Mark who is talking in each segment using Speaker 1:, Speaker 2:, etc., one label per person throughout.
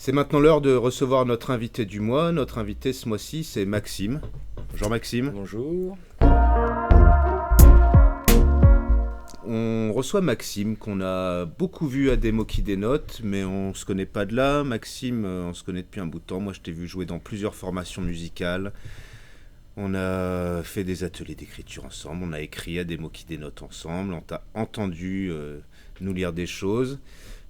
Speaker 1: C'est maintenant l'heure de recevoir notre invité du mois. Notre invité ce mois-ci, c'est Maxime. Bonjour Maxime.
Speaker 2: Bonjour.
Speaker 1: On reçoit Maxime, qu'on a beaucoup vu à Démo qui dénote, mais on se connaît pas de là. Maxime, on se connaît depuis un bout de temps. Moi, je t'ai vu jouer dans plusieurs formations musicales. On a fait des ateliers d'écriture ensemble. On a écrit à Démo qui dénote ensemble. On t'a entendu nous lire des choses.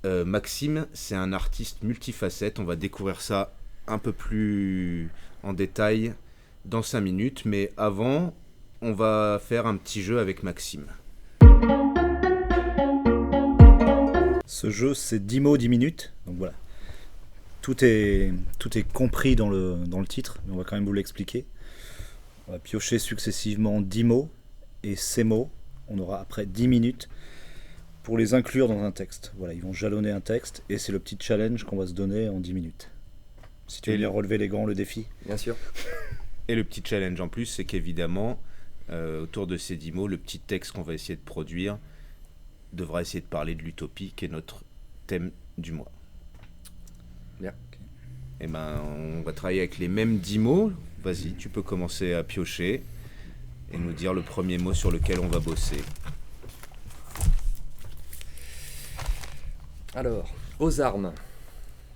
Speaker 1: Maxime, c'est un artiste multifacette. On va découvrir ça un peu plus en détail dans 5 minutes. Mais avant, on va faire un petit jeu avec Maxime.
Speaker 3: Ce jeu, c'est 10 mots, 10 minutes. Donc voilà. Tout est compris dans le titre, mais on va quand même vous l'expliquer. On va piocher successivement 10 mots, et ces mots, on aura après 10 minutes pour les inclure dans un texte. Voilà, ils vont jalonner un texte, et c'est le petit challenge qu'on va se donner en 10 minutes. Si tu veux bien relever les gants, le défi.
Speaker 2: Bien sûr.
Speaker 1: Et le petit challenge en plus, c'est qu'évidemment, autour de ces 10 mots, le petit texte qu'on va essayer de produire devra essayer de parler de l'utopie, qui est notre thème du mois.
Speaker 2: Bien.
Speaker 1: Okay. Et ben, on va travailler avec les mêmes 10 mots. Vas-y, tu peux commencer à piocher et nous dire le premier mot sur lequel on va bosser.
Speaker 2: Alors, aux armes.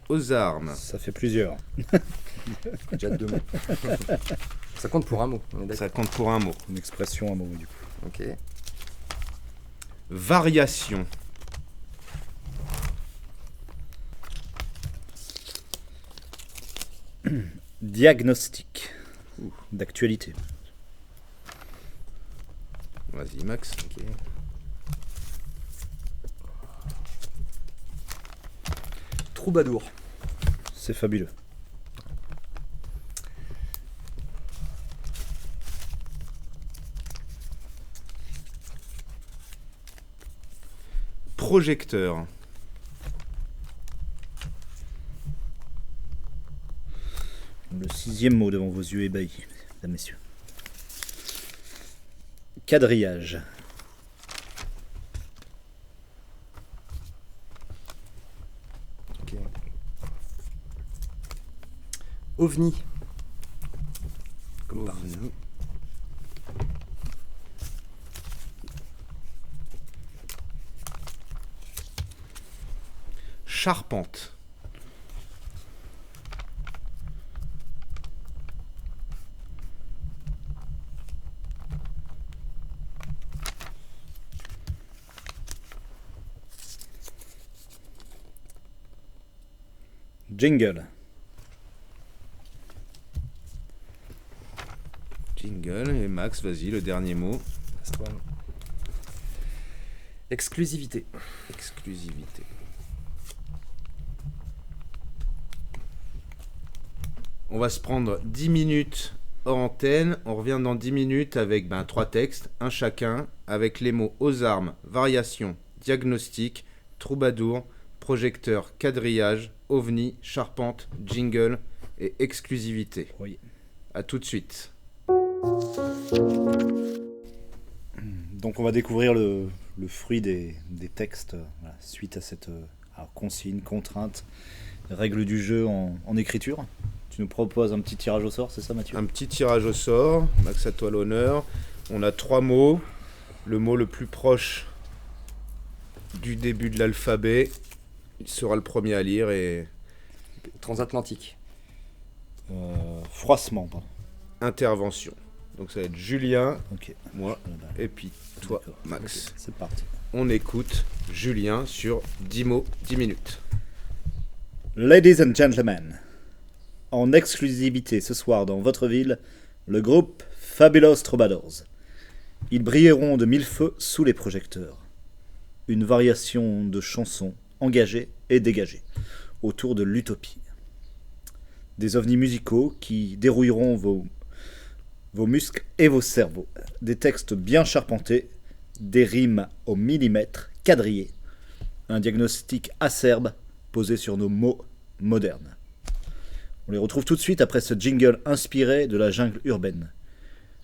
Speaker 1: Aux armes.
Speaker 3: Ça fait plusieurs.
Speaker 2: Déjà 2 mots. Ça compte pour un mot. On est d'accord.
Speaker 1: Ça compte pour un mot.
Speaker 3: Une expression, un mot, du coup.
Speaker 2: Ok.
Speaker 1: Variation.
Speaker 3: Diagnostic. D'actualité.
Speaker 1: Vas-y, Max.
Speaker 2: Ok. Troubadour.
Speaker 3: C'est fabuleux.
Speaker 1: Projecteur.
Speaker 3: Le 6e mot devant vos yeux ébahis, mesdames, messieurs. Quadrillage.
Speaker 2: Ok. OVNI. Comme par
Speaker 1: OVNI. Charpente.
Speaker 3: Jingle.
Speaker 1: Jingle. Et Max, vas-y, le dernier mot.
Speaker 2: Exclusivité.
Speaker 1: Exclusivité. On va se prendre 10 minutes hors antenne. On revient dans 10 minutes avec 3 textes, un chacun, avec les mots aux armes, variation, diagnostic, troubadour, projecteur, quadrillage, ovni, charpente, jingle et exclusivité.
Speaker 3: Oui.
Speaker 1: À tout de suite.
Speaker 3: Donc on va découvrir le fruit des textes voilà, suite à cette consigne, contrainte, règle du jeu en écriture. Tu nous proposes un petit tirage au sort, c'est ça Mathieu ?
Speaker 1: Un petit tirage au sort. Max, à toi l'honneur. On a 3 mots. Le mot le plus proche du début de l'alphabet, il sera le premier à lire et...
Speaker 2: Transatlantique.
Speaker 3: Froissement, pardon.
Speaker 1: Intervention. Donc ça va être Julien,
Speaker 3: Ok.
Speaker 1: moi, et puis toi,
Speaker 3: D'accord.
Speaker 1: Max.
Speaker 3: Ok, c'est parti.
Speaker 1: On écoute Julien sur 10 mots, 10 minutes.
Speaker 3: Ladies and gentlemen, en exclusivité ce soir dans votre ville, le groupe Fabulous Troubadours. Ils brilleront de 1000 feux sous les projecteurs. Une variation de chansons engagées et dégagées autour de l'utopie. Des ovnis musicaux qui dérouilleront vos muscles et vos cerveaux. Des textes bien charpentés, des rimes au millimètre, quadrillées. Un diagnostic acerbe posé sur nos mots modernes. On les retrouve tout de suite après ce jingle inspiré de la jungle urbaine.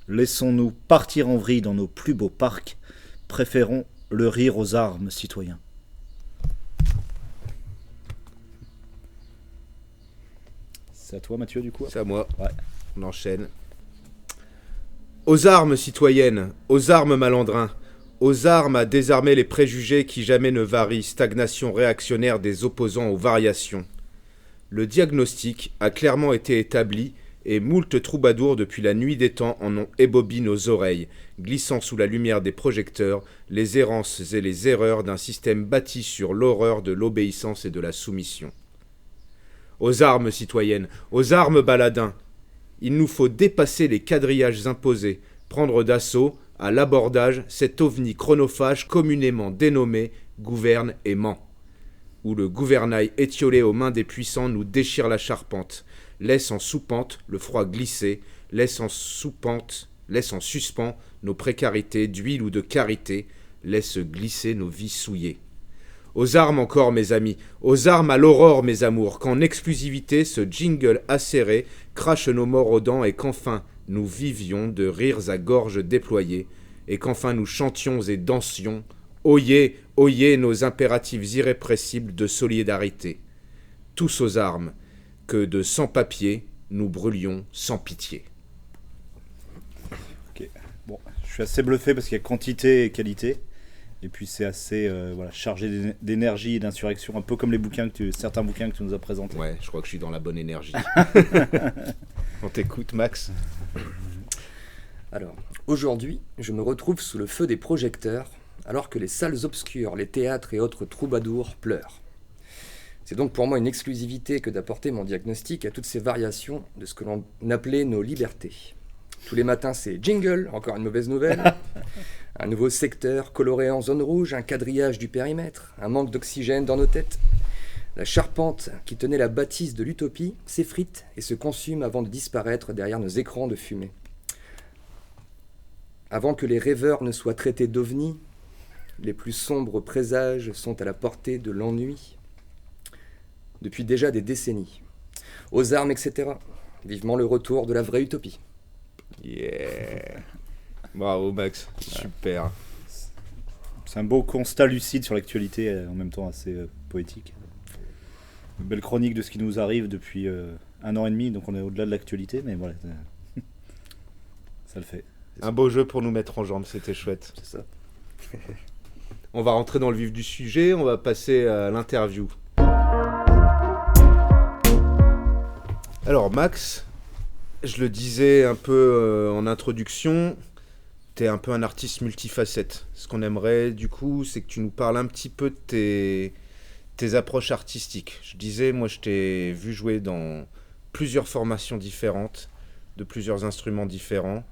Speaker 3: Laissons-nous partir en vrille dans nos plus beaux parcs. Préférons le rire aux armes, citoyens. C'est à toi, Mathieu, du coup.
Speaker 1: C'est à moi.
Speaker 3: Ouais.
Speaker 1: On enchaîne. Aux armes citoyennes, aux armes malandrins, aux armes à désarmer les préjugés qui jamais ne varient, stagnation réactionnaire des opposants aux variations. Le diagnostic a clairement été établi et moult troubadours depuis la nuit des temps en ont ébobi nos oreilles, glissant sous la lumière des projecteurs les errances et les erreurs d'un système bâti sur l'horreur de l'obéissance et de la soumission. Aux armes citoyennes, aux armes baladins, il nous faut dépasser les quadrillages imposés, prendre d'assaut, à l'abordage, cet ovni chronophage communément dénommé gouverne et ment, où le gouvernail étiolé aux mains des puissants nous déchire la charpente, laisse en sous-pente le froid glisser, laisse en suspens nos précarités d'huile ou de carité, laisse glisser nos vies souillées. Aux armes encore, mes amis, aux armes à l'aurore, mes amours, qu'en exclusivité ce jingle acéré crache nos morts aux dents et qu'enfin nous vivions de rires à gorge déployée, et qu'enfin nous chantions et dansions, oyez, oyez nos impératifs irrépressibles de solidarité. Tous aux armes, que de sans-papiers nous brûlions sans pitié.
Speaker 3: Ok, bon, je suis assez bluffé parce qu'il y a quantité et qualité. Et puis c'est assez chargé d'énergie et d'insurrection, un peu comme certains bouquins que tu nous as présentés.
Speaker 1: Ouais, je crois que je suis dans la bonne énergie. On t'écoute, Max.
Speaker 2: Alors, aujourd'hui, je me retrouve sous le feu des projecteurs, alors que les salles obscures, les théâtres et autres troubadours pleurent. C'est donc pour moi une exclusivité que d'apporter mon diagnostic à toutes ces variations de ce que l'on appelait nos libertés. Tous les matins, c'est jingle, encore une mauvaise nouvelle. Un nouveau secteur coloré en zone rouge, un quadrillage du périmètre, un manque d'oxygène dans nos têtes. La charpente qui tenait la bâtisse de l'utopie s'effrite et se consume avant de disparaître derrière nos écrans de fumée. Avant que les rêveurs ne soient traités d'ovnis, les plus sombres présages sont à la portée de l'ennui. Depuis déjà des décennies. Aux armes, etc. Vivement le retour de la vraie utopie.
Speaker 1: Yeah. Bravo, Max. Super.
Speaker 3: C'est un beau constat lucide sur l'actualité, en même temps assez poétique. Une belle chronique de ce qui nous arrive depuis 1 an et demi, donc on est au-delà de l'actualité, mais voilà, ça le fait.
Speaker 1: Un beau jeu pour nous mettre en jambes, c'était chouette.
Speaker 2: C'est ça.
Speaker 1: On va rentrer dans le vif du sujet, on va passer à l'interview. Alors Max, je le disais un peu en introduction, t'es un peu un artiste multifacette. Ce qu'on aimerait du coup, c'est que tu nous parles un petit peu de tes approches artistiques. Je disais, moi je t'ai vu jouer dans plusieurs formations différentes, de plusieurs instruments différents,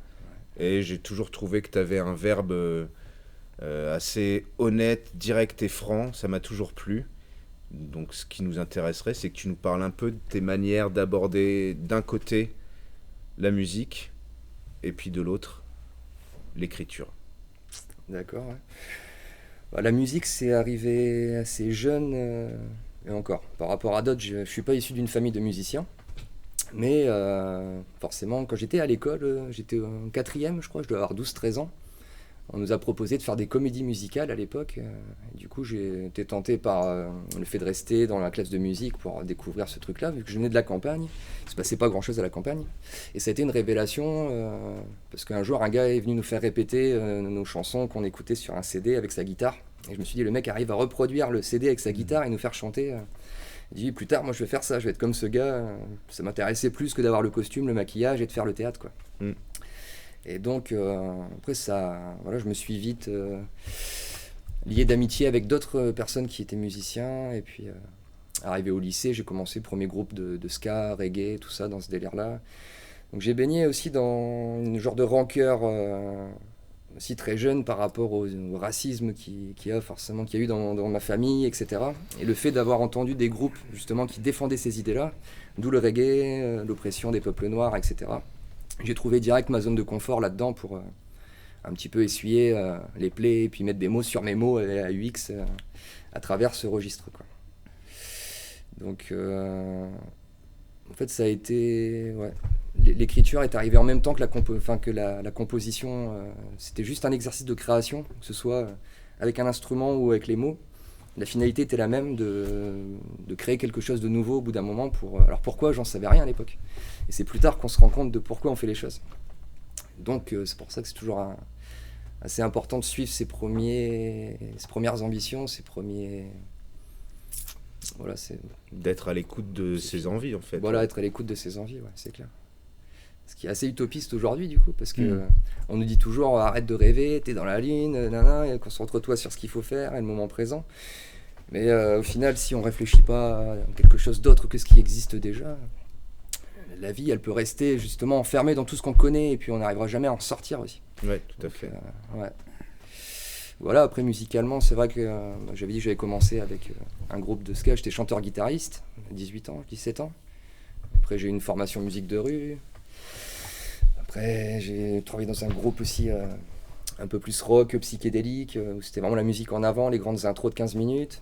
Speaker 1: et j'ai toujours trouvé que t'avais un verbe assez honnête, direct et franc, ça m'a toujours plu. Donc ce qui nous intéresserait, c'est que tu nous parles un peu de tes manières d'aborder d'un côté la musique et puis de l'autre l'écriture.
Speaker 2: D'accord, ouais. Bah, la musique, c'est arrivé assez jeune, et encore, par rapport à d'autres, je ne suis pas issu d'une famille de musiciens, mais forcément, quand j'étais à l'école, j'étais en 4e, je crois, je dois avoir 12-13 ans, on nous a proposé de faire des comédies musicales à l'époque, et du coup j'ai été tenté par le fait de rester dans la classe de musique pour découvrir ce truc-là, vu que je venais de la campagne, il ne se passait pas grand-chose à la campagne, et ça a été une révélation, parce qu'un jour un gars est venu nous faire répéter nos chansons qu'on écoutait sur un CD avec sa guitare, et je me suis dit le mec arrive à reproduire le CD avec sa guitare et nous faire chanter. Il dit plus tard moi je vais faire ça, je vais être comme ce gars, ça m'intéressait plus que d'avoir le costume, le maquillage et de faire le théâtre, quoi. Et donc, après, voilà, je me suis vite lié d'amitié avec d'autres personnes qui étaient musiciens. Et puis, arrivé au lycée, j'ai commencé le premier groupe de ska, reggae, tout ça, dans ce délire-là. Donc, j'ai baigné aussi dans une genre de rancœur aussi très jeune par rapport au racisme qu'il y a eu dans ma famille, etc. Et le fait d'avoir entendu des groupes, justement, qui défendaient ces idées-là, d'où le reggae, l'oppression des peuples noirs, etc. J'ai trouvé direct ma zone de confort là-dedans pour un petit peu essuyer les plaies et puis mettre des mots sur mes mots à UX à travers ce registre, quoi. Donc, en fait, ça a été... Ouais. L'écriture est arrivée en même temps que la composition. C'était juste un exercice de création, que ce soit avec un instrument ou avec les mots. la finalité était la même de créer quelque chose de nouveau au bout d'un moment. Alors pourquoi, j'en savais rien à l'époque. Et c'est plus tard qu'on se rend compte de pourquoi on fait les choses. Donc c'est pour ça que c'est toujours assez important de suivre ses premières ambitions, Voilà,
Speaker 1: d'être à l'écoute de ses envies, en fait.
Speaker 2: Voilà, être à l'écoute de ses envies, ouais, c'est clair. Ce qui est assez utopiste aujourd'hui, du coup, parce que on nous dit toujours arrête de rêver, t'es dans la lune, et concentre-toi sur ce qu'il faut faire et le moment présent. Mais au final, si on réfléchit pas à quelque chose d'autre que ce qui existe déjà, la vie, elle peut rester justement enfermée dans tout ce qu'on connaît et puis on n'arrivera jamais à en sortir aussi.
Speaker 1: Ouais, tout à fait.
Speaker 2: Ouais. Voilà, après musicalement, c'est vrai que j'avais dit que j'avais commencé avec un groupe de ska, j'étais chanteur-guitariste, 18 ans, 17 ans. Après j'ai eu une formation musique de rue. Après j'ai travaillé dans un groupe aussi un peu plus rock, psychédélique, où c'était vraiment la musique en avant, les grandes intros de 15 minutes.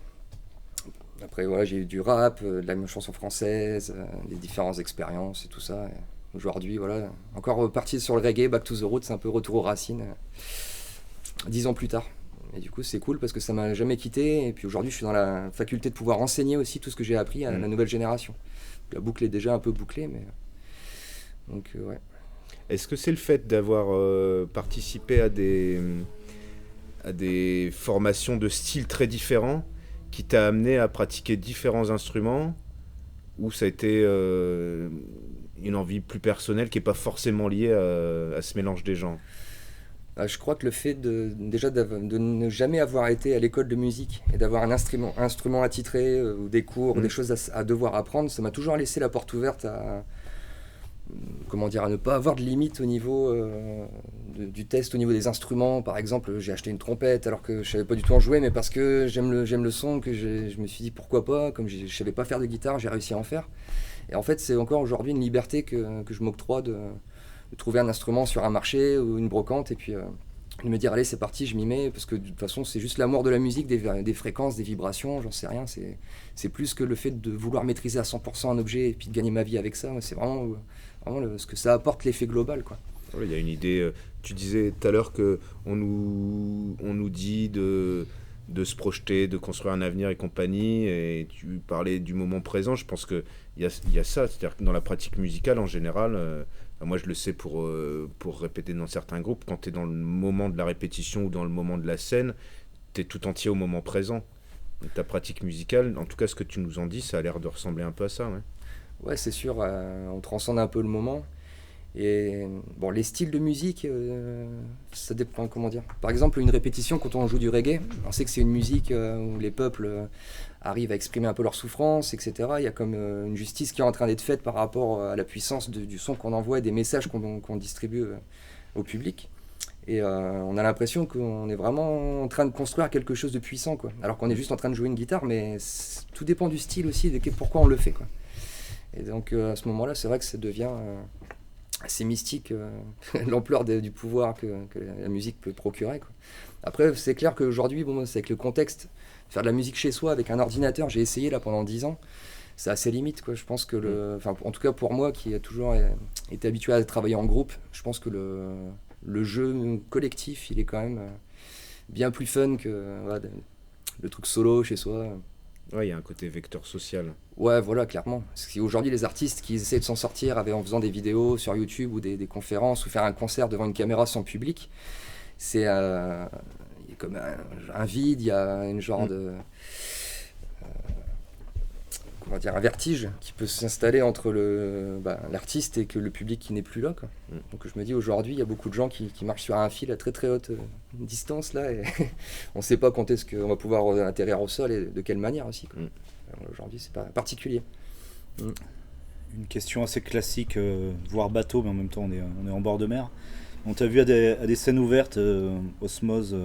Speaker 2: Après voilà, j'ai eu du rap, de la chanson française, des différentes expériences et tout ça. Et aujourd'hui, voilà, encore parti sur le reggae, back to the roots, c'est un peu retour aux racines, 10 ans plus tard. Et du coup, c'est cool parce que ça m'a jamais quitté. Et puis aujourd'hui, je suis dans la faculté de pouvoir enseigner aussi tout ce que j'ai appris à la nouvelle génération. La boucle est déjà un peu bouclée, mais donc ouais.
Speaker 1: Est-ce que c'est le fait d'avoir participé à des formations de styles très différents qui t'a amené à pratiquer différents instruments, ou ça a été une envie plus personnelle qui n'est pas forcément liée à ce mélange des genres?
Speaker 2: Je crois que le fait de ne jamais avoir été à l'école de musique et d'avoir un instrument attitré ou des cours, ou des choses à devoir apprendre, ça m'a toujours laissé la porte ouverte à ne pas avoir de limite au niveau du test, au niveau des instruments. Par exemple, j'ai acheté une trompette alors que je savais pas du tout en jouer, mais parce que j'aime le son, que je me suis dit pourquoi pas, comme je savais pas faire de guitare, j'ai réussi à en faire. Et en fait, c'est encore aujourd'hui une liberté que je m'octroie de trouver un instrument sur un marché ou une brocante et puis de me dire allez c'est parti, je m'y mets, parce que de toute façon c'est juste l'amour de la musique, des fréquences, des vibrations, j'en sais rien, c'est plus que le fait de vouloir maîtriser à 100% un objet et puis de gagner ma vie avec ça. C'est vraiment ce que ça apporte, l'effet global, quoi.
Speaker 1: Il y a une idée, tu disais tout à l'heure qu'on nous dit de se projeter, de construire un avenir et compagnie, et tu parlais du moment présent. Je pense qu'il y a ça, c'est-à-dire que dans la pratique musicale en général, moi je le sais pour répéter dans certains groupes, quand tu es dans le moment de la répétition ou dans le moment de la scène, tu es tout entier au moment présent. Et ta pratique musicale, en tout cas ce que tu nous en dis, ça a l'air de ressembler un peu à ça.
Speaker 2: Ouais, c'est sûr, on transcende un peu le moment. Et bon, les styles de musique, ça dépend, comment dire. Par exemple, une répétition, quand on joue du reggae, on sait que c'est une musique où les peuples arrivent à exprimer un peu leur souffrance, etc. Il y a comme une justice qui est en train d'être faite par rapport à la puissance du son qu'on envoie et des messages qu'on distribue au public. Et on a l'impression qu'on est vraiment en train de construire quelque chose de puissant, quoi. Alors qu'on est juste en train de jouer une guitare, mais tout dépend du style aussi, de pourquoi on le fait, quoi. Et donc à ce moment-là, c'est vrai que ça devient assez mystique, l'ampleur du pouvoir que la musique peut procurer, quoi. Après, c'est clair qu'aujourd'hui, c'est avec le contexte, faire de la musique chez soi avec un ordinateur, j'ai essayé là pendant 10 ans, c'est assez limite, quoi. Je pense que en tout cas pour moi qui ai toujours été habitué à travailler en groupe, je pense que le jeu collectif, il est quand même bien plus fun que le truc solo chez soi.
Speaker 1: Ouais, il y a un côté vecteur social.
Speaker 2: Ouais, voilà, clairement. Parce qu'aujourd'hui, les artistes qui essaient de s'en sortir en faisant des vidéos sur YouTube ou des conférences ou faire un concert devant une caméra sans public, c'est il y a comme un vide, il y a une genre de un vertige qui peut s'installer entre l'artiste et que le public qui n'est plus là, quoi. Donc je me dis, aujourd'hui, il y a beaucoup de gens qui marchent sur un fil à très très haute distance là, et on ne sait pas quand est-ce qu'on va pouvoir atterrir au sol et de quelle manière aussi, quoi. Aujourd'hui, c'est pas particulier.
Speaker 3: Une question assez classique, voire bateau, mais en même temps on est en bord de mer. On t'a vu à des scènes ouvertes, Osmose,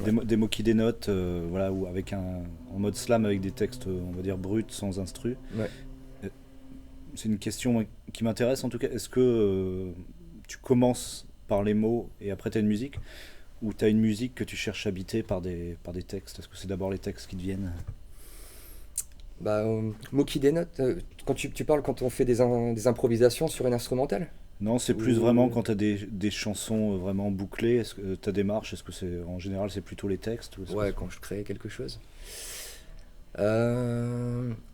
Speaker 3: des mots qui dénotent, voilà, ou en mode slam avec des textes, on va dire bruts, sans instru.
Speaker 2: Ouais.
Speaker 3: C'est une question qui m'intéresse en tout cas. Est-ce que tu commences par les mots et après tu as une musique, ou tu as une musique que tu cherches habitée par des textes? Est-ce que c'est d'abord les textes qui te viennent?
Speaker 2: Mots qui dénotent, quand tu parles quand on fait des improvisations sur une instrumentale?
Speaker 3: Non, c'est plus
Speaker 2: Ou-
Speaker 3: vraiment quand tu as des chansons vraiment bouclées. Est-ce que ta démarche, est-ce que c'est en général c'est plutôt les textes ou est-ce
Speaker 2: Ouais,
Speaker 3: que
Speaker 2: quand je crée quelque chose.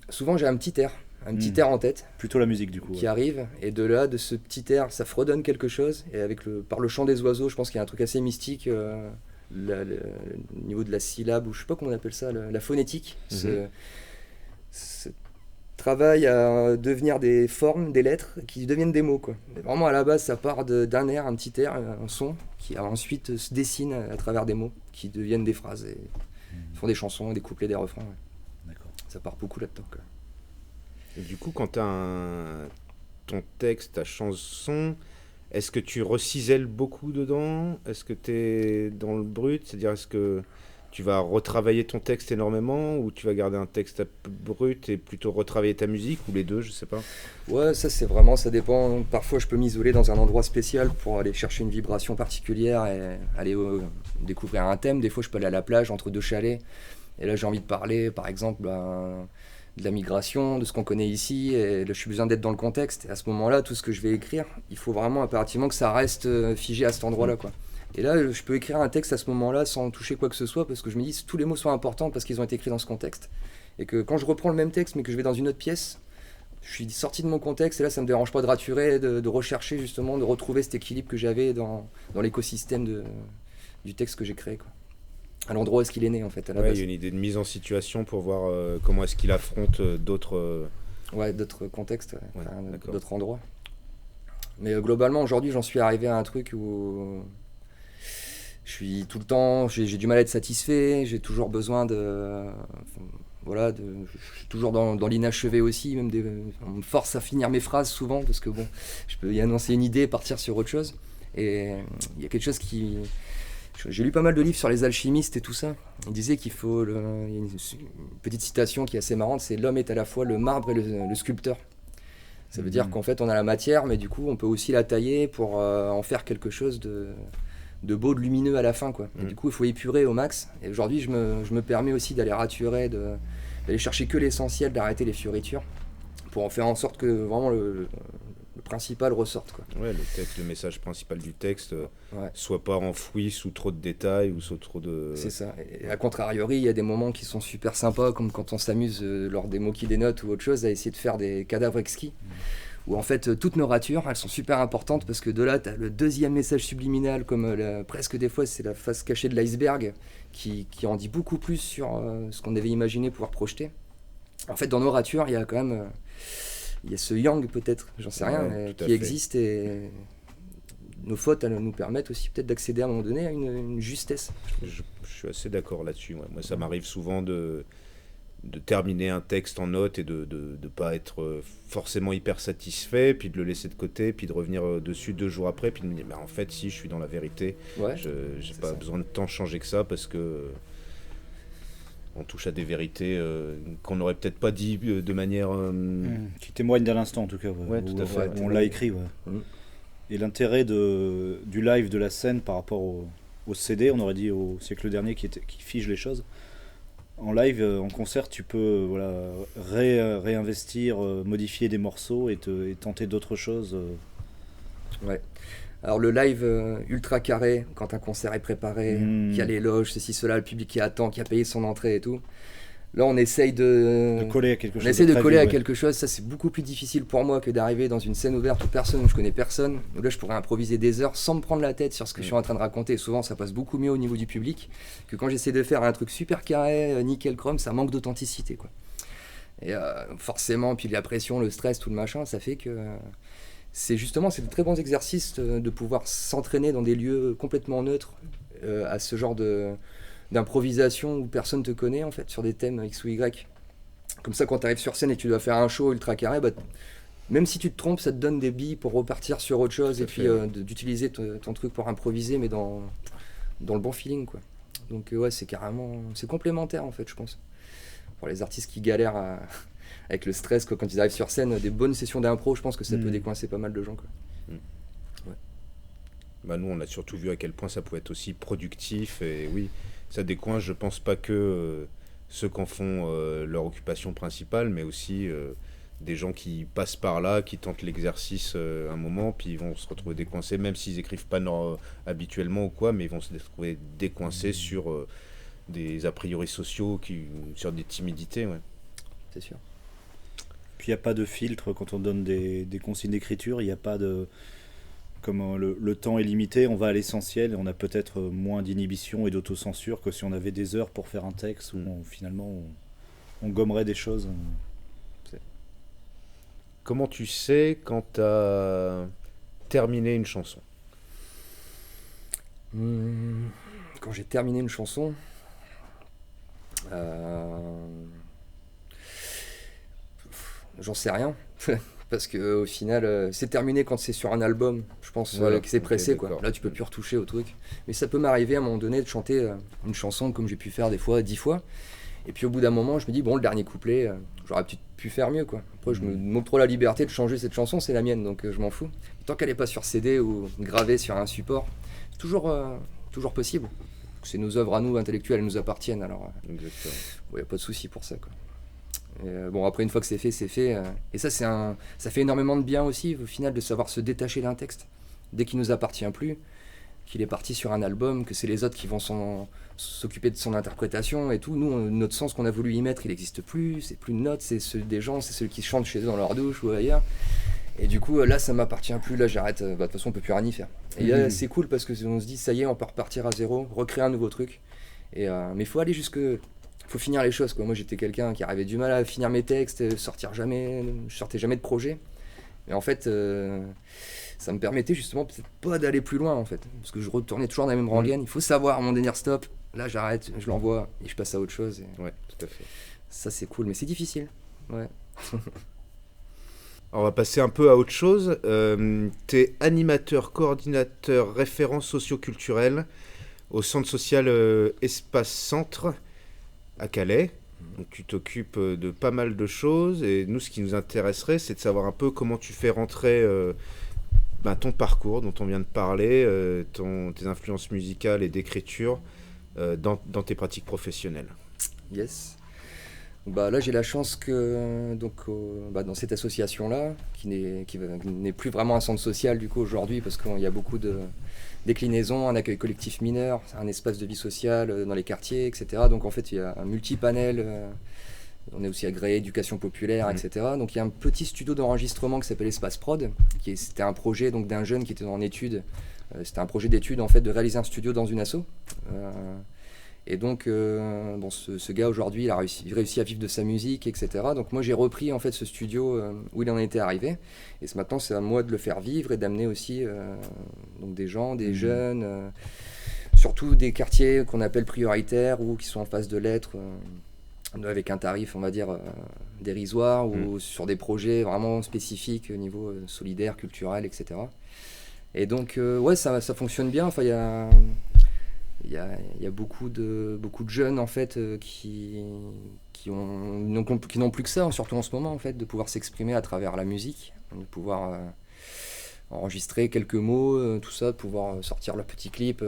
Speaker 2: Souvent j'ai un petit air
Speaker 3: Hmm.
Speaker 2: en tête
Speaker 3: plutôt la musique du coup?
Speaker 2: qui
Speaker 3: Ouais.
Speaker 2: arrive, et de là, de ce petit air, ça fredonne quelque chose, et par le chant des oiseaux, je pense qu'il y a un truc assez mystique, au niveau de la syllabe, ou je sais pas comment on appelle ça, la phonétique, ce travail à devenir des formes, des lettres, qui deviennent des mots, quoi. Mais vraiment, à la base, ça part d'un air, un petit air, un son, qui ensuite se dessine à travers des mots, qui deviennent des phrases, et font des chansons, des couplets, des refrains, ouais.
Speaker 3: D'accord.
Speaker 2: Ça part beaucoup là-dedans, quoi.
Speaker 1: Et du coup, quand tu as ton texte, ta chanson, est-ce que tu recisèles beaucoup dedans? Est-ce que tu es dans le brut? C'est-à-dire, est-ce que tu vas retravailler ton texte énormément ou tu vas garder un texte un peu brut et plutôt retravailler ta musique ou les deux, je sais pas.
Speaker 2: Ouais, ça c'est vraiment, ça dépend. Parfois je peux m'isoler dans un endroit spécial pour aller chercher une vibration particulière et aller découvrir un thème. Des fois je peux aller à la plage entre deux chalets et là j'ai envie de parler par exemple de la migration, de ce qu'on connaît ici, et là je suis besoin d'être dans le contexte. Et à ce moment-là, tout ce que je vais écrire, il faut vraiment impérativement que ça reste figé à cet endroit-là, quoi. Et là, je peux écrire un texte à ce moment-là sans toucher quoi que ce soit parce que je me dis que tous les mots sont importants parce qu'ils ont été écrits dans ce contexte. Et que quand je reprends le même texte mais que je vais dans une autre pièce, je suis sorti de mon contexte et là ça me dérange pas de raturer, de rechercher justement, de retrouver cet équilibre que j'avais dans l'écosystème du texte que j'ai créé, quoi. À l'endroit où est-ce qu'il est né en fait à la
Speaker 1: Ouais, il
Speaker 2: base.
Speaker 1: y a une idée de mise en situation pour voir comment est-ce qu'il affronte d'autres.
Speaker 2: Ouais, d'autres contextes, ouais.
Speaker 1: Ouais,
Speaker 2: Enfin,
Speaker 1: d'accord.
Speaker 2: d'autres endroits. Mais globalement aujourd'hui j'en suis arrivé à un truc où je suis tout le temps, j'ai du mal à être satisfait, j'ai toujours besoin voilà, je suis toujours dans l'inachevé aussi, on me force à finir mes phrases souvent parce que bon, je peux y annoncer une idée et partir sur autre chose. Et il y a quelque chose qui, j'ai lu pas mal de livres sur les alchimistes et tout ça. Il disait qu'il faut, il y a une petite citation qui est assez marrante, c'est l'homme est à la fois le marbre et le sculpteur. Ça veut dire qu'en fait on a la matière, mais du coup on peut aussi la tailler pour en faire quelque chose de beau, de lumineux à la fin, quoi. Et du coup il faut épurer au max. Et aujourd'hui je me permets aussi d'aller raturer, d'aller chercher que l'essentiel, d'arrêter les fioritures pour en faire en sorte que vraiment le principal ressorte, quoi.
Speaker 1: Ouais, le message principal du texte
Speaker 2: Ouais.
Speaker 1: soit pas enfoui sous trop de détails ou sous trop de.
Speaker 2: C'est ça. Et à contrariori, il y a des moments qui sont super sympas, comme quand on s'amuse lors des mots qui dénotent ou autre chose, à essayer de faire des cadavres exquis. Où en fait, toutes nos ratures, elles sont super importantes parce que de là, tu as le deuxième message subliminal, comme presque des fois, c'est la face cachée de l'iceberg, qui en dit beaucoup plus sur ce qu'on avait imaginé pouvoir projeter. En fait, dans nos ratures, il y a quand même. Il y a ce yang peut-être, j'en sais rien,
Speaker 1: Ouais,
Speaker 2: mais
Speaker 1: tout à
Speaker 2: qui
Speaker 1: fait.
Speaker 2: existe, et nos fautes, elles nous permettent aussi peut-être d'accéder à un moment donné à une justesse.
Speaker 1: Je suis assez d'accord là-dessus. Ouais. Moi, ça m'arrive souvent de terminer un texte en note et de pas être forcément hyper satisfait, puis de le laisser de côté, puis de revenir dessus 2 jours après, puis de me dire, mais en fait, si, je suis dans la vérité,
Speaker 2: Ouais,
Speaker 1: je j'ai
Speaker 2: c'est
Speaker 1: pas
Speaker 2: ça.
Speaker 1: besoin de tant changer que ça, parce que on touche à des vérités qu'on n'aurait peut-être pas dit de manière...
Speaker 3: Qui témoigne d'un instant en tout cas, ouais,
Speaker 1: Ouais, tout à fait.
Speaker 3: où on l'a écrit. Ouais.
Speaker 2: Mhm.
Speaker 3: Et l'intérêt du live, de la scène par rapport au CD, on aurait dit au siècle dernier qui fige les choses. En live, en concert, tu peux voilà, réinvestir, modifier des morceaux et tenter d'autres choses.
Speaker 2: Ouais. Alors le live ultra carré, quand un concert est préparé, qu'il y a les loges, ceci, cela, le public qui attend, qui a payé son entrée et tout. Là, on essaye
Speaker 3: de coller à quelque chose.
Speaker 2: On essaie de
Speaker 3: prévu,
Speaker 2: coller à
Speaker 3: ouais.
Speaker 2: quelque chose. Ça, c'est beaucoup plus difficile pour moi que d'arriver dans une scène ouverte où je connais personne. Où là, je pourrais improviser des heures sans me prendre la tête sur ce que je suis en train de raconter. Et souvent, ça passe beaucoup mieux au niveau du public que quand j'essaie de faire un truc super carré, nickel chrome, ça manque d'authenticité, quoi. Et forcément, puis la pression, le stress, tout le machin, ça fait que c'est de très bons exercices de pouvoir s'entraîner dans des lieux complètement neutres à ce genre d'improvisation où personne te connaît, en fait, sur des thèmes X ou Y. Comme ça, quand tu arrives sur scène et que tu dois faire un show ultra carré, bah, même si tu te trompes, ça te donne des billes pour repartir sur autre chose,
Speaker 1: Tout à
Speaker 2: et puis
Speaker 1: fait.
Speaker 2: d'utiliser ton truc pour improviser, mais dans le bon feeling, quoi. Donc ouais, c'est complémentaire, en fait, je pense. Pour les artistes qui galèrent avec le stress, quoi, quand ils arrivent sur scène, des bonnes sessions d'impro, je pense que ça peut décoincer pas mal de gens, quoi.
Speaker 1: Bah, nous, on a surtout vu à quel point ça pouvait être aussi productif, et oui, ça décoince, je pense pas que ceux qu'en font leur occupation principale, mais aussi des gens qui passent par là, qui tentent l'exercice un moment, puis ils vont se retrouver décoincés, même s'ils écrivent pas habituellement ou quoi, mais ils vont se retrouver décoincés sur des a priori sociaux, sur des timidités. Ouais.
Speaker 2: C'est sûr.
Speaker 3: Puis il n'y a pas de filtre quand on donne des consignes d'écriture, il n'y a pas de... Comme le temps est limité, on va à l'essentiel et on a peut-être moins d'inhibition et d'autocensure que si on avait des heures pour faire un texte où finalement on gommerait des choses.
Speaker 1: Comment tu sais quand tu as terminé une chanson?
Speaker 2: Quand j'ai terminé une chanson, j'en sais rien. Parce qu'au final, c'est terminé quand c'est sur un album, je pense,
Speaker 1: Voilà,
Speaker 2: que c'est pressé.
Speaker 1: d'accord.
Speaker 2: Quoi. Là, tu peux plus retoucher au truc. Mais ça peut m'arriver à un moment donné de chanter une chanson comme j'ai pu faire des fois, 10 fois. Et puis au bout d'un moment, je me dis, bon, le dernier couplet, j'aurais peut-être pu faire mieux. Quoi. Après, je me montre trop la liberté de changer cette chanson, c'est la mienne, donc je m'en fous. Tant qu'elle n'est pas sur CD ou gravée sur un support, c'est toujours possible. C'est nos œuvres à nous, intellectuelles, elles nous appartiennent. Alors, il n'y a pas de souci pour ça. Quoi. Et, bon, après, une fois que c'est fait, c'est fait. Et ça, ça fait énormément de bien aussi, au final, de savoir se détacher d'un texte. Dès qu'il nous appartient plus, qu'il est parti sur un album, que c'est les autres qui vont s'occuper de son interprétation et tout. Nous, notre sens qu'on a voulu y mettre, il n'existe plus. C'est plus de notes, c'est ceux des gens, c'est ceux qui chantent chez eux dans leur douche ou ailleurs. Et du coup, là, ça m'appartient plus. Là, j'arrête. De toute façon, on peut plus rien y faire. Et là, c'est cool parce que on se dit, ça y est, on peut repartir à zéro, recréer un nouveau truc. Et, mais il faut aller faut finir les choses, quoi. Moi, j'étais quelqu'un qui avait du mal à finir mes textes, je sortais jamais de projet. Et en fait, ça me permettait justement peut-être pas d'aller plus loin, en fait. Parce que je retournais toujours dans la même rengaine. Il faut savoir, à mon dernier stop, là, j'arrête, je l'envoie et je passe à autre chose. Et
Speaker 1: ouais, tout à fait.
Speaker 2: Ça, c'est cool, mais c'est difficile. Ouais.
Speaker 1: Alors, on va passer un peu à autre chose. T'es animateur, coordinateur, référent socio-culturel au centre social Espace Centre à Calais. Donc tu t'occupes de pas mal de choses et nous ce qui nous intéresserait c'est de savoir un peu comment tu fais rentrer ton parcours dont on vient de parler, tes influences musicales et d'écriture dans tes pratiques professionnelles.
Speaker 2: Yes. Là j'ai la chance que dans cette association-là, qui n'est plus vraiment un centre social du coup aujourd'hui parce qu'il y a beaucoup de déclinaisons, un accueil collectif mineur, un espace de vie sociale dans les quartiers, etc. Donc en fait il y a un multi-panel, on est aussi agréé éducation populaire, etc. Donc il y a un petit studio d'enregistrement qui s'appelle Espace Prod, c'était un projet donc, d'un jeune qui était en études, c'était un projet d'études en fait de réaliser un studio dans une asso. Et donc, ce gars aujourd'hui, il réussit à vivre de sa musique, etc. Donc moi, j'ai repris en fait ce studio où il en était arrivé. Et maintenant, c'est à moi de le faire vivre et d'amener aussi donc des gens, des jeunes, surtout des quartiers qu'on appelle prioritaires ou qui sont en phase de l'être, avec un tarif, on va dire, dérisoire ou sur des projets vraiment spécifiques au niveau solidaire, culturel, etc. Et donc, ça fonctionne bien. Enfin, il y a beaucoup de jeunes en fait qui n'ont plus que ça, surtout en ce moment en fait, de pouvoir s'exprimer à travers la musique, de pouvoir enregistrer quelques mots, tout ça, de pouvoir sortir leur petit clip.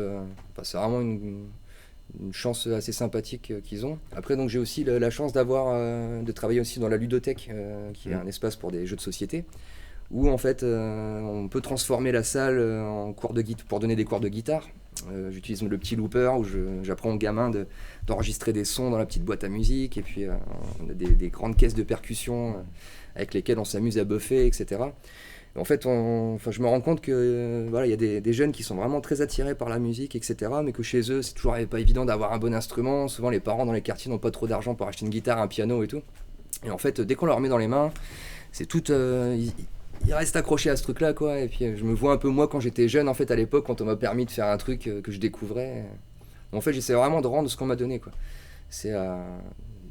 Speaker 2: C'est vraiment une chance assez sympathique qu'ils ont. Après donc j'ai aussi la chance de travailler aussi dans la ludothèque, qui est un espace pour des jeux de société, où en fait on peut transformer la salle en cours de pour donner des cours de guitare. J'utilise le petit looper où j'apprends aux gamins d'enregistrer des sons dans la petite boîte à musique, et puis on a des grandes caisses de percussion avec lesquelles on s'amuse à buffer, etc. Et en fait, je me rends compte que il y a des jeunes qui sont vraiment très attirés par la musique, etc. Mais que chez eux, c'est toujours pas évident d'avoir un bon instrument. Souvent, les parents dans les quartiers n'ont pas trop d'argent pour acheter une guitare, un piano et tout. Et en fait, dès qu'on leur met dans les mains, c'est tout... ils restent accrochés à ce truc-là, quoi. Et puis je me vois un peu moi quand j'étais jeune, en fait, à l'époque, quand on m'a permis de faire un truc que je découvrais. En fait, j'essaie vraiment de rendre ce qu'on m'a donné, quoi. C'est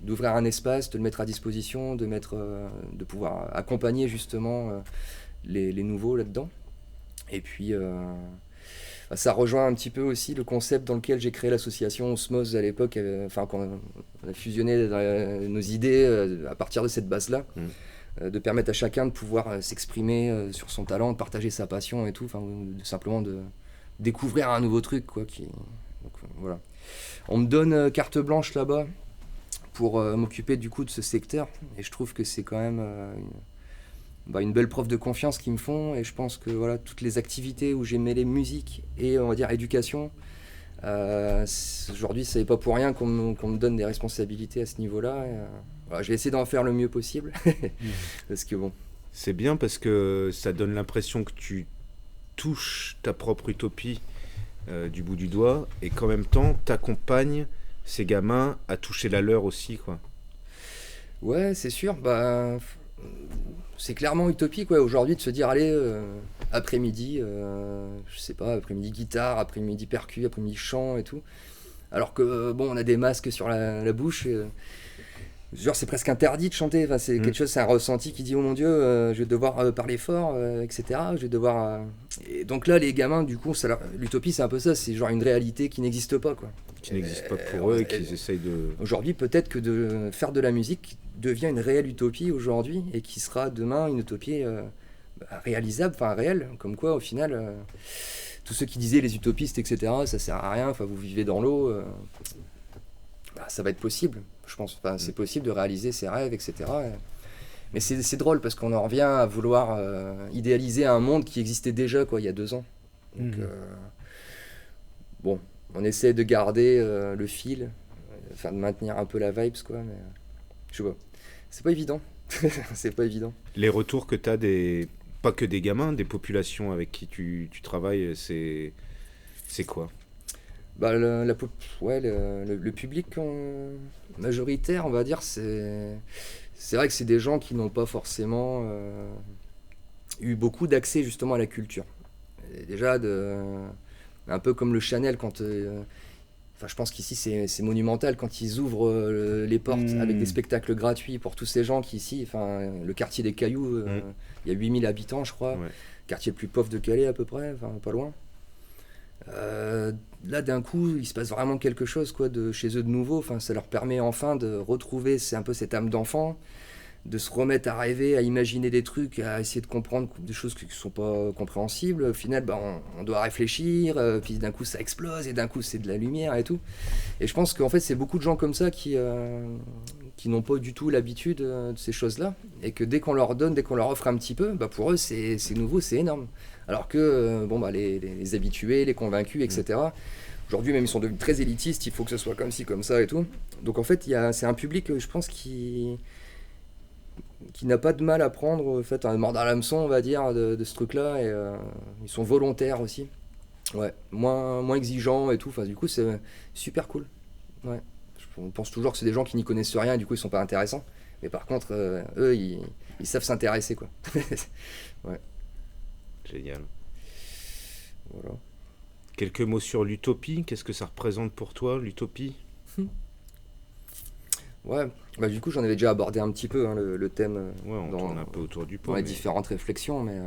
Speaker 2: d'ouvrir un espace, de le mettre à disposition, de pouvoir accompagner justement les nouveaux là-dedans. Et puis ça rejoint un petit peu aussi le concept dans lequel j'ai créé l'association Osmose à l'époque, quand on a fusionné nos idées à partir de cette base-là. De permettre à chacun de pouvoir s'exprimer sur son talent, de partager sa passion et tout, simplement de découvrir un nouveau truc, quoi. Donc, voilà. On me donne carte blanche là-bas pour m'occuper du coup de ce secteur, et je trouve que c'est quand même une belle preuve de confiance qu'ils me font, et je pense que voilà, toutes les activités où j'ai mêlé musique et on va dire éducation, aujourd'hui c'est pas pour rien qu'on me donne des responsabilités à ce niveau-là. Voilà, je vais essayer d'en faire le mieux possible. Parce que bon.
Speaker 1: C'est bien parce que ça donne l'impression que tu touches ta propre utopie du bout du doigt et qu'en même temps t'accompagnes ces gamins à toucher la leur aussi, quoi.
Speaker 2: Ouais, c'est sûr. C'est clairement utopique, ouais, aujourd'hui, de se dire, allez, après-midi, je sais pas, après-midi guitare, après-midi percu, après-midi chant et tout. Alors que, bon, on a des masques sur la bouche. Genre, c'est presque interdit de chanter. Enfin, c'est quelque chose, c'est un ressenti qui dit, oh mon Dieu, je vais devoir parler fort, etc. Je vais devoir. Et donc là, les gamins, du coup, l'utopie, c'est un peu ça. C'est genre une réalité qui n'existe pas, quoi.
Speaker 1: Qui n'existe pas pour eux et qu'ils essayent de.
Speaker 2: Aujourd'hui, peut-être que de faire de la musique devient une réelle utopie aujourd'hui et qui sera demain une utopie réalisable, enfin réelle. Comme quoi, au final, tous ceux qui disaient les utopistes, etc., ça sert à rien. Enfin, vous vivez dans l'eau. Ça va être possible, je pense. Enfin, c'est possible de réaliser ses rêves, etc. Mais c'est drôle parce qu'on en revient à vouloir idéaliser un monde qui existait déjà, quoi, il y a 2 ans. Donc, bon, on essaie de garder le fil, enfin de maintenir un peu la vibes, quoi. Mais je vois, c'est pas évident. C'est pas évident.
Speaker 1: Les retours que tu as pas que des gamins, des populations avec qui tu travailles, c'est quoi?
Speaker 2: Le public majoritaire, on va dire, c'est vrai que c'est des gens qui n'ont pas forcément eu beaucoup d'accès justement à la culture. Et déjà, un peu comme le Chanel, quand... je pense qu'ici c'est monumental quand ils ouvrent les portes avec des spectacles gratuits pour tous ces gens qui ici, le quartier des Cailloux, il y a 8000 habitants je crois, quartier le plus pauvre de Calais à peu près, pas loin. Là d'un coup il se passe vraiment quelque chose, quoi, de chez eux de nouveau. Ça leur permet enfin de retrouver un peu cette âme d'enfant, de se remettre à rêver, à imaginer des trucs, à essayer de comprendre des choses qui ne sont pas compréhensibles. Au final on doit réfléchir, puis d'un coup ça explose et d'un coup c'est de la lumière et tout. Et je pense qu'en fait c'est beaucoup de gens comme ça qui n'ont pas du tout l'habitude de ces choses là, et que dès qu'on leur donne, dès qu'on leur offre un petit peu, pour eux c'est nouveau, c'est énorme. Alors que les habitués, les convaincus, etc. Aujourd'hui même ils sont devenus très élitistes, il faut que ce soit comme ci, comme ça et tout. Donc en fait c'est un public, je pense, qui n'a pas de mal à prendre, en fait, un mordre à l'hameçon, on va dire, de ce truc-là. Et ils sont volontaires aussi. Ouais, moins exigeants et tout. Du coup, c'est super cool. Ouais. On pense toujours que c'est des gens qui n'y connaissent rien et du coup, ils sont pas intéressants. Mais par contre, eux, ils savent s'intéresser, quoi. Ouais.
Speaker 1: Génial.
Speaker 2: Voilà.
Speaker 1: Quelques mots sur l'utopie. Qu'est-ce que ça représente pour toi, l'utopie ?
Speaker 2: Ouais, du coup j'en avais déjà abordé un petit peu, hein, le thème
Speaker 1: on tourne un peu autour du pot.
Speaker 2: Dans les différentes réflexions, mais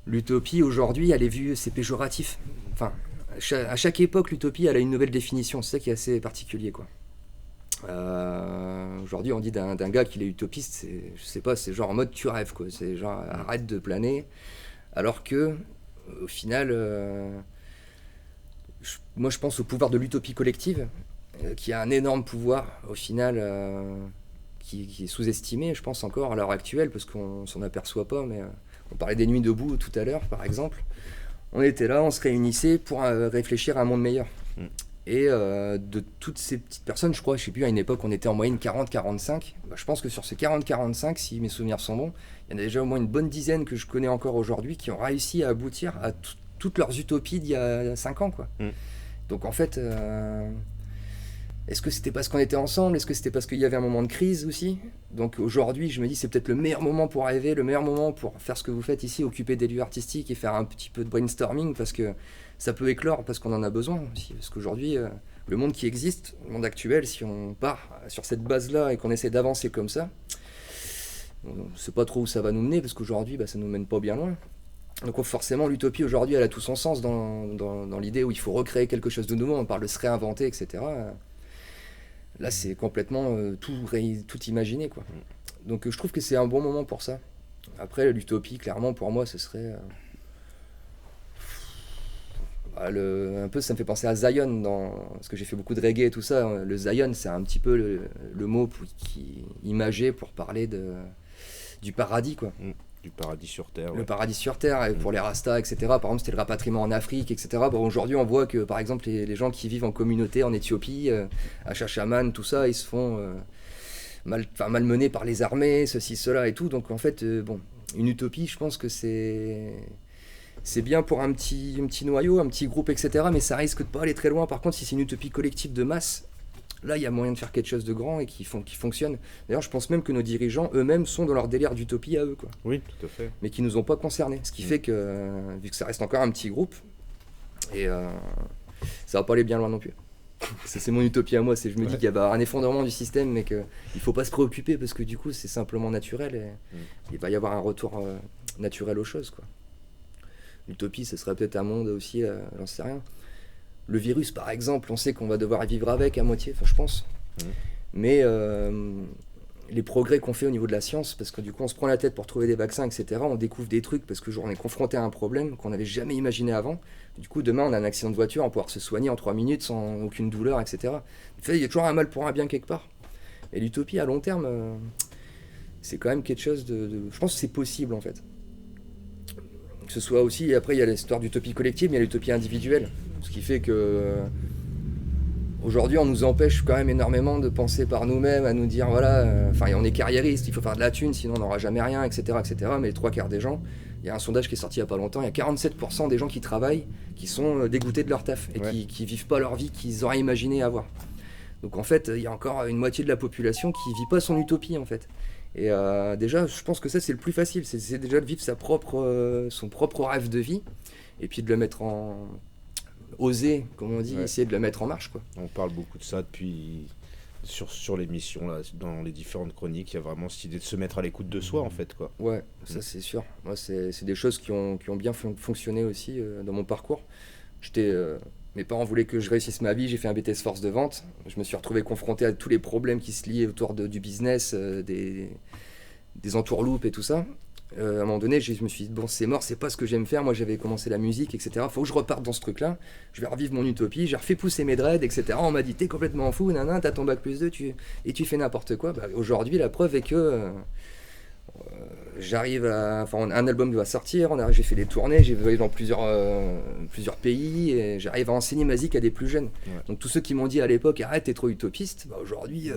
Speaker 2: l'utopie aujourd'hui, elle est vue, c'est péjoratif. À chaque époque, l'utopie, elle a une nouvelle définition, c'est ça qui est assez particulier, quoi. Aujourd'hui, on dit d'un gars qu'il est utopiste, je sais pas, c'est genre en mode tu rêves, quoi. C'est genre arrête de planer, alors que au final, moi je pense au pouvoir de l'utopie collective, qui a un énorme pouvoir au final, qui est sous-estimé, je pense, encore à l'heure actuelle, parce qu'on s'en aperçoit pas, mais on parlait des nuits debout tout à l'heure, par exemple. On était là, on se réunissait pour réfléchir à un monde meilleur. Et de toutes ces petites personnes, je crois, je sais plus, à une époque on était en moyenne 40-45, je pense que sur ces 40-45, si mes souvenirs sont bons, il y en a déjà au moins une bonne dizaine que je connais encore aujourd'hui qui ont réussi à aboutir à toutes leurs utopies d'il y a 5 ans, quoi. Donc en fait... est-ce que c'était parce qu'on était ensemble? Est-ce que c'était parce qu'il y avait un moment de crise aussi? Donc aujourd'hui, je me dis c'est peut-être le meilleur moment pour rêver, le meilleur moment pour faire ce que vous faites ici, occuper des lieux artistiques et faire un petit peu de brainstorming, parce que ça peut éclore, parce qu'on en a besoin aussi. Parce qu'aujourd'hui, le monde qui existe, le monde actuel, si on part sur cette base-là et qu'on essaie d'avancer comme ça, on ne sait pas trop où ça va nous mener, parce qu'aujourd'hui, ça ne nous mène pas bien loin. Donc forcément, l'utopie aujourd'hui, elle a tout son sens dans l'idée où il faut recréer quelque chose de nouveau, on parle de se réinventer, etc. Là, c'est complètement tout imaginé, quoi. Donc je trouve que c'est un bon moment pour ça. Après, l'utopie, clairement, pour moi, ce serait... un peu, ça me fait penser à Zion, parce que j'ai fait beaucoup de reggae et tout ça. Le Zion, c'est un petit peu le mot imagé pour parler du paradis, quoi.
Speaker 1: Du paradis sur Terre.
Speaker 2: Le paradis sur Terre, et pour les Rastas, etc. Par exemple, c'était le rapatriement en Afrique, etc. Bon, aujourd'hui, on voit que, par exemple, les gens qui vivent en communauté en Éthiopie, à Chachaman, tout ça, ils se font malmenés par les armées, ceci, cela et tout. Donc, en fait, une utopie, je pense que c'est bien pour un petit noyau, un petit groupe, etc. Mais ça risque de pas aller très loin. Par contre, si c'est une utopie collective de masse, là, il y a moyen de faire quelque chose de grand et qui fonctionne. D'ailleurs, je pense même que nos dirigeants eux-mêmes sont dans leur délire d'utopie à eux, quoi.
Speaker 1: Oui, tout à fait.
Speaker 2: Mais qui nous ont pas concernés. Ce qui fait que, vu que ça reste encore un petit groupe, et ça va pas aller bien loin non plus. C'est mon utopie à moi. Je me dis qu'il y a un effondrement du système, mais qu'il faut pas se préoccuper parce que du coup, c'est simplement naturel et il va y avoir un retour naturel aux choses, quoi. L'utopie, ce serait peut-être un monde aussi, j'en sais rien. Le virus, par exemple, on sait qu'on va devoir vivre avec à moitié, je pense. Mais les progrès qu'on fait au niveau de la science, parce que du coup, on se prend la tête pour trouver des vaccins, etc. On découvre des trucs parce que on est confronté à un problème qu'on n'avait jamais imaginé avant. Du coup, demain, on a un accident de voiture, on va pouvoir se soigner en 3 minutes sans aucune douleur, etc. En fait, il y a toujours un mal pour un bien quelque part. Et l'utopie, à long terme, c'est quand même quelque chose je pense que c'est possible, en fait. Que ce soit aussi, après, il y a l'histoire d'utopie collective, mais il y a l'utopie individuelle. Ce qui fait que aujourd'hui, on nous empêche quand même énormément de penser par nous-mêmes, à nous dire voilà, on est carriériste, il faut faire de la thune, sinon on n'aura jamais rien, etc., etc. Mais les 3/4 des gens, il y a un sondage qui est sorti il n'y a pas longtemps, il y a 47% des gens qui travaillent qui sont dégoûtés de leur taf et qui vivent pas leur vie qu'ils auraient imaginé avoir. Donc en fait, il y a encore une moitié de la population qui vit pas son utopie, en fait. Et déjà, je pense que ça, c'est le plus facile, c'est déjà de vivre son propre rêve de vie et puis de le mettre oser, comme on dit, essayer de le mettre en marche, quoi.
Speaker 1: On parle beaucoup de ça depuis sur l'émission, là, dans les différentes chroniques. Il y a vraiment cette idée de se mettre à l'écoute de soi, en fait, quoi.
Speaker 2: Ouais, ça c'est sûr. Moi, c'est des choses qui ont bien fonctionné aussi dans mon parcours. Mes parents voulaient que je réussisse ma vie, j'ai fait un BTS force de vente. Je me suis retrouvé confronté à tous les problèmes qui se liaient autour du business, des entourloupes et tout ça. À un moment donné, je me suis dit, bon, c'est mort, c'est pas ce que j'aime faire. Moi, j'avais commencé la musique, etc. Faut que je reparte dans ce truc-là. Je vais revivre mon utopie. J'ai refait pousser mes dreads, etc. On m'a dit, t'es complètement fou, nanana, t'as ton bac +2, et tu fais n'importe quoi. Aujourd'hui, la preuve est que un album va sortir. J'ai fait des tournées, j'ai voyagé dans plusieurs pays, et j'arrive à enseigner ma musique à des plus jeunes. Ouais. Donc, tous ceux qui m'ont dit à l'époque, arrête, t'es trop utopiste, aujourd'hui.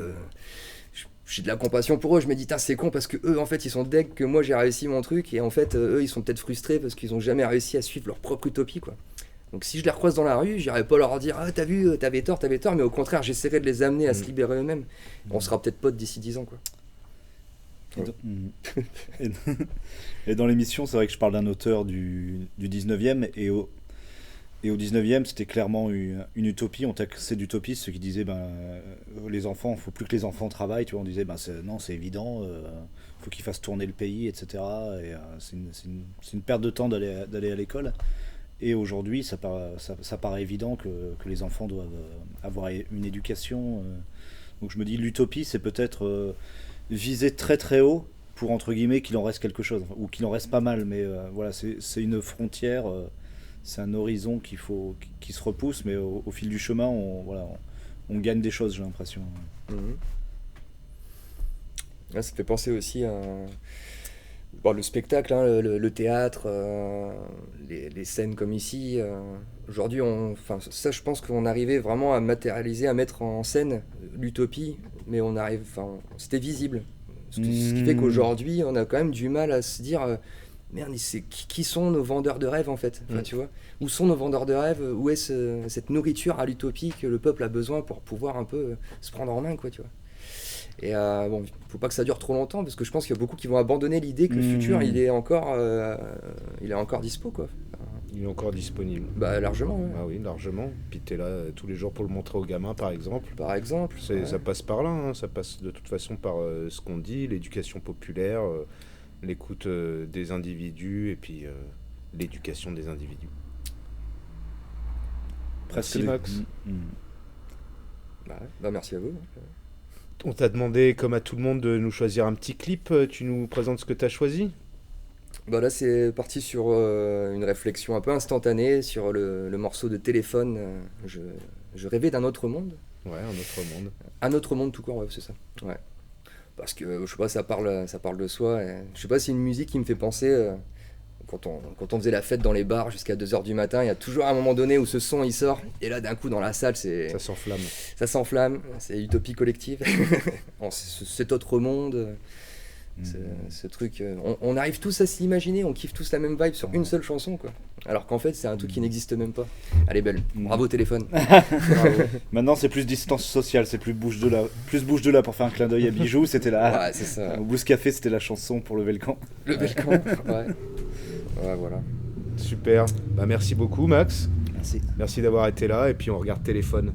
Speaker 2: J'ai de la compassion pour eux, je me dis c'est con parce que eux en fait ils sont deg que moi j'ai réussi mon truc et en fait eux ils sont peut-être frustrés parce qu'ils ont jamais réussi à suivre leur propre utopie, quoi. Donc si je les recroise dans la rue, j'irai pas leur dire t'as vu, t'avais tort, mais au contraire j'essaierai de les amener à se libérer eux-mêmes. On sera peut-être potes d'ici 10 ans, quoi.
Speaker 3: Et dans l'émission, c'est vrai que je parle d'un auteur du 19e et au 19e, c'était clairement une utopie. On taxait d'utopiste ceux qui disaient les enfants, il ne faut plus que les enfants travaillent. Tu vois, on disait non, c'est évident, faut qu'ils fassent tourner le pays, etc. Et c'est une perte de temps d'aller à l'école. Et aujourd'hui, ça paraît évident que les enfants doivent avoir une éducation. Donc je me dis, l'utopie, c'est peut-être viser très très haut pour, entre guillemets, qu'il en reste quelque chose, ou qu'il en reste pas mal. Mais voilà, c'est une frontière... c'est un horizon qui se repousse, mais au fil du chemin, on gagne des choses, j'ai l'impression.
Speaker 2: Là, ça fait penser aussi à le spectacle, hein, le théâtre, les scènes comme ici. Aujourd'hui, ça, je pense qu'on arrivait vraiment à matérialiser, à mettre en scène l'utopie, mais c'était visible. Ce qui fait qu'aujourd'hui, on a quand même du mal à se dire... merde, qui sont nos vendeurs de rêves, en fait, tu vois, où sont nos vendeurs de rêves, où est cette nourriture à l'utopie que le peuple a besoin pour pouvoir un peu se prendre en main, quoi, tu vois. Et faut pas que ça dure trop longtemps parce que je pense qu'il y a beaucoup qui vont abandonner l'idée que le futur il est encore dispo, quoi.
Speaker 1: Il est encore disponible.
Speaker 2: Largement, ouais.
Speaker 1: Ah oui, largement. Puis t'es là tous les jours pour le montrer aux gamins, par exemple.
Speaker 2: Ouais.
Speaker 1: Ça passe par là, hein. Ça passe de toute façon par ce qu'on dit, l'éducation populaire, l'écoute des individus et puis l'éducation des individus.
Speaker 3: Presque.
Speaker 1: Merci, Max.
Speaker 2: Merci à vous.
Speaker 1: On t'a demandé, comme à tout le monde, de nous choisir un petit clip. Tu nous présentes ce que tu as choisi ?
Speaker 2: Là, c'est parti sur une réflexion un peu instantanée sur le morceau de Téléphone. Je rêvais d'un autre monde.
Speaker 1: Ouais, un autre monde.
Speaker 2: Un autre monde tout court, ouais, c'est ça. Ouais. Parce que, je sais pas, ça parle de soi. Et je sais pas, c'est une musique qui me fait penser, quand on faisait la fête dans les bars jusqu'à 2h du matin, il y a toujours un moment donné où ce son il sort, et là d'un coup dans la salle,
Speaker 1: Ça s'enflamme.
Speaker 2: ça s'enflamme, c'est utopie collective. Cet autre monde, ce truc. On arrive tous à s'imaginer, on kiffe tous la même vibe sur une seule chanson, quoi. Alors qu'en fait, c'est un truc qui n'existe même pas. Elle est belle. Bravo téléphone. Bravo.
Speaker 3: Maintenant, c'est plus distance sociale, c'est plus bouge de là pour faire un clin d'œil à Bijou. C'était là.
Speaker 2: Ouais, c'est ça.
Speaker 3: Au Blues Café, c'était la chanson pour lever le camp.
Speaker 2: Le bel camp. Ouais. Ouais, voilà.
Speaker 1: Super. Bah, merci beaucoup, Max.
Speaker 3: Merci.
Speaker 1: Merci d'avoir été là. Et puis, on regarde téléphone.